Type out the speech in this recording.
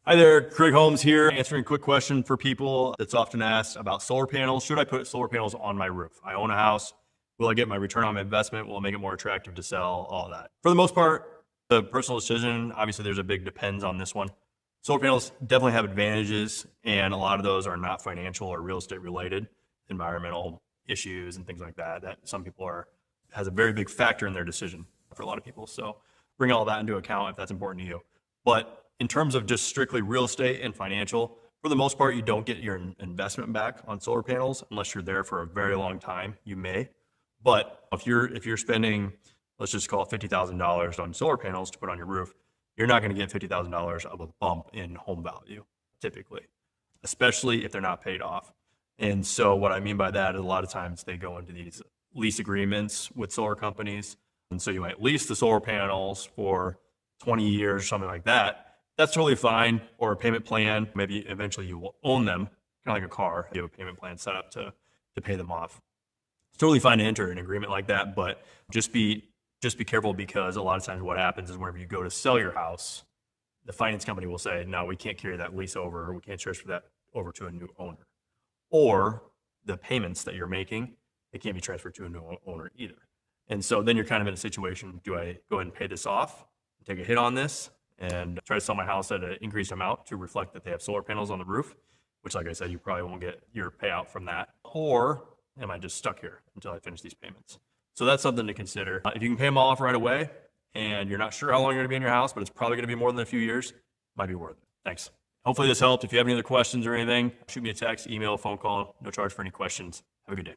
Hi there, Craig Holmes here, answering a quick question for people that's often asked about solar panels. Should I put solar panels on my roof? I own a house. Will I get my return on my investment? Will it make it more attractive to sell? All that. For the most part, the personal decision, obviously there's a big depends on this one. Solar panels definitely have advantages, and a lot of those are not financial or real estate related, environmental issues and things like that, that some people has a very big factor in their decision for a lot of people. So bring all that into account if that's important to you. But in terms of just strictly real estate and financial, for the most part, you don't get your investment back on solar panels unless you're there for a very long time. You may, but if you're spending, let's just call it $50,000 on solar panels to put on your roof, you're not going to get $50,000 of a bump in home value typically, especially if they're not paid off. And so what I mean by that is a lot of times they go into these lease agreements with solar companies. And so you might lease the solar panels for 20 years or something like that. That's totally fine. Or a payment plan. Maybe eventually you will own them, kind of like a car. You have a payment plan set up to pay them off. It's totally fine to enter an agreement like that, but just be careful, because a lot of times what happens is whenever you go to sell your house, the finance company will say, no, we can't carry that lease over, or we can't transfer that over to a new owner. Or the payments that you're making, it can't be transferred to a new owner either. And so then you're kind of in a situation, do I go ahead and pay this off, take a hit on this, and try to sell my house at an increased amount to reflect that they have solar panels on the roof, which, like I said, you probably won't get your payout from that? Or am I just stuck here until I finish these payments? So that's something to consider. If you can pay them all off right away and you're not sure how long you're going to be in your house, but it's probably going to be more than a few years, it might be worth it. Thanks. Hopefully this helped. If you have any other questions or anything, shoot me a text, email, phone call. No charge for any questions. Have a good day.